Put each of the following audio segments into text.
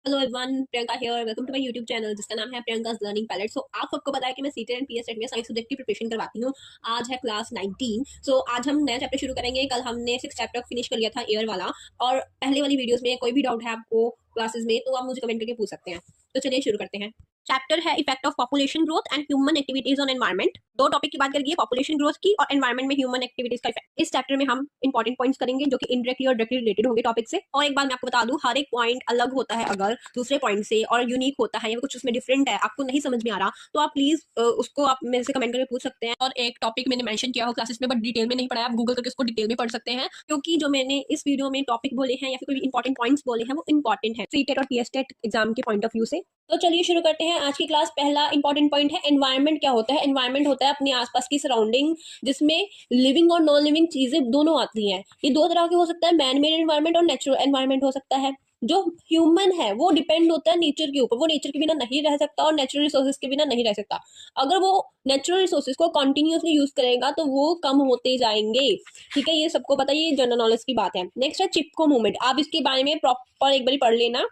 Hello everyone, Priyanka here. Welcome to my YouTube channel जिसका नाम है प्रियंका's लर्निंग पैलेट। सो आप सबको पता है कि मैं सीटेट एंड पीएसटेट में साइंस सब्जेक्ट की प्रिपरेशन करवाती हूँ। आज है क्लास 19। सो आज हम नया चैप्टर शुरू करेंगे। कल हमने 6 चैप्टर फिनिश कर लिया था एयर वाला, और पहले वाली वीडियोस में कोई भी डाउट है आपको क्लासेस में तो आप मुझे कमेंट करके पूछ सकते हैं। तो चलिए शुरू करते हैं। चैप्टर है effect of population growth and human activities on environment. दो टॉपिक की बात करेंगे, पॉपुलेशन ग्रोथ की और एनवायरमेंट में ह्यूमन एक्टिविटीज का इफेक्ट। इस चैप्टर में हम इंपॉर्टेंट पॉइंट्स करेंगे जो कि इनडायरेक्टली और डायरेक्टली रिलेटेड होंगे टॉपिक से। और एक बात मैं आपको बता दूं, हर एक पॉइंट अलग होता है अगर दूसरे पॉइंट से, और यूनिक होता है या कुछ उसमें डिफरेंट है, आपको नहीं समझ में आ रहा तो आप प्लीज उसको आप मेरे से कमेंट करके पूछ सकते हैं। और एक टॉपिक मैंने मेंशन किया हो क्लासेस में बट डिटेल में नहीं पढ़ा, आप गूगल करके उसको डिटेल में पढ़ सकते हैं, क्योंकि जो मैंने इस वीडियो में टॉपिक बोले हैं या फिर कोई इंपॉर्टेंट पॉइंट्स बोले हैं वो इंपॉर्टेंट है सीटेट और पीएसटेट एग्जाम के पॉइंट ऑफ व्यू से। तो चलिए शुरू करते हैं आज की क्लास। पहला इंपॉर्टेंट पॉइंट है एनवायरनमेंट क्या होता है। एनवायरनमेंट होता है अपने आसपास की सराउंडिंग, जिसमें लिविंग और नॉन लिविंग चीजें दोनों आती हैं। ये दो तरह के हो सकता है, मैन मेड एनवायरनमेंट और नेचुरल एनवायरनमेंट हो सकता है। जो ह्यूमन है वो डिपेंड होता है नेचर के ऊपर, वो नेचर के बिना नहीं रह सकता और नेचुरल रिसोर्सेज के बिना नहीं रह सकता। अगर वो नेचुरल रिसोर्सेज को कंटिन्यूअसली यूज करेगा तो वो कम होते जाएंगे। ठीक है, ये सबको पता है, ये जनरल नॉलेज की बात है। नेक्स्ट है चिपको मूवमेंट। आप इसके बारे में प्रॉपर एक बार पढ़ लेना,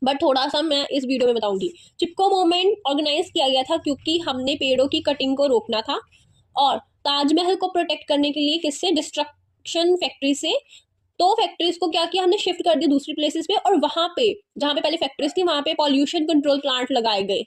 बट थोड़ा सा मैं इस वीडियो में बताऊंगी। चिपको मूवमेंट ऑर्गेनाइज किया गया था क्योंकि हमने पेड़ों की कटिंग को रोकना था, और ताजमहल को प्रोटेक्ट करने के लिए किससे, डिस्ट्रक्शन फैक्ट्री से। तो फैक्ट्रीज को क्या किया, हमने शिफ्ट कर दिया दूसरी प्लेसेस पे, और वहां पे जहां पे पहले फैक्ट्रीज थी वहां पे पॉल्यूशन कंट्रोल प्लांट लगाए गए।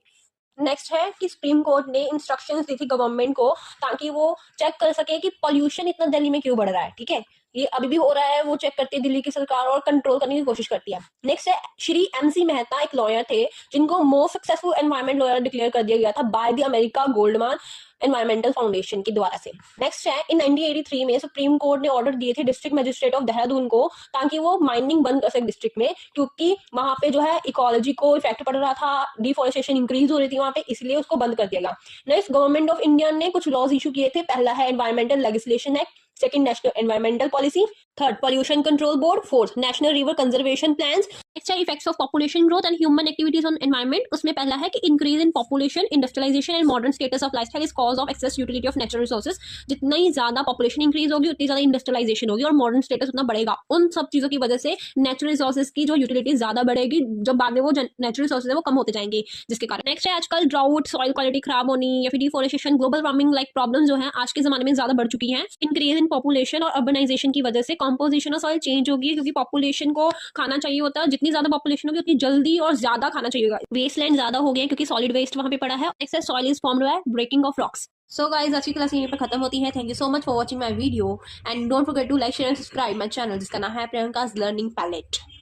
नेक्स्ट है कि सुप्रीम कोर्ट ने इंस्ट्रक्शंस दी थी गवर्नमेंट को ताकि वो चेक कर सके कि पॉल्यूशन इतना दिल्ली में क्यों बढ़ रहा है। ठीक है, ये अभी भी हो रहा है, वो चेक करती है दिल्ली की सरकार और कंट्रोल करने की कोशिश करती है। नेक्स्ट है श्री एमसी मेहता, एक लॉयर थे जिनको most successful environment lawyer declare कर दिया गया था by the America Goldman environmental foundation के द्वारा से। नेक्स्ट है इन 1983 में सुप्रीम कोर्ट ने ऑर्डर दिए थे डिस्ट्रिक्ट मजिस्ट्रेट ऑफ देहरादून को ताकि वो माइनिंग बंद कर सके डिस्ट्रिक्ट में, क्योंकि वहां पे जो है इकोलॉजी को इफेक्ट पड़ रहा था, डिफोरेस्टेशन इंक्रीज हो रही थी वहां पे, इसलिए उसको बंद कर दिया गया। नेक्स्ट गवर्नमेंट ऑफ इंडिया ने कुछ लॉज इशू किए थे। पहला है environmental legislation act, second national environmental policy, third pollution control board, fourth national river conservation plans. Next है effects of population growth and human activities on environment. उसमें पहला है कि increase in population, industrialisation and modern status of lifestyle is cause of excess utility of natural resources. जितनी ज्यादा population increase होगी उतनी ज्यादा इंडस्ट्रियलाइजेशन होगी और मॉडर्न स्टेटस उतना बढ़ेगा। उन सब चीजों की वजह से नेचुरल रिसोर्सेज की जो यूटिलिटी ज्यादा बढ़ेगी, जब बाद में वो नेचुरल रिसोर्सेज है वो कम होते जाएंगे, जिसके कारण। नेक्स्ट है आजकल ड्राउट, सॉइल क्वालिटी खराब होनी या फिर deforestation, global warming like problem जो है आज के जमाने में ज्यादा बढ़ चुकी है। इंक्रीज इन पॉपुलेशन और अर्बनाइजेशन की वजह से कॉम्पोजिशन ऑफ सॉइल चेंज होगी, क्योंकि पॉपुलेशन को खाना चाहिए होता है, जितनी ज्यादा पॉपुलेशन होगी उतनी जल्दी और ज्यादा खाना चाहिए होगा। वेस्टलैंड ज्यादा हो गया क्योंकि सॉलिड वेस्ट वहां पे पड़ा है। नेक्स्ट है soil is formed by breaking of rocks. So guys, आज की क्लास यहीं पे खत्म होती है। Thank you so much for watching my video and don't forget to like share and subscribe my channel जिसका नाम है प्रियंका's लर्निंग पैलेट।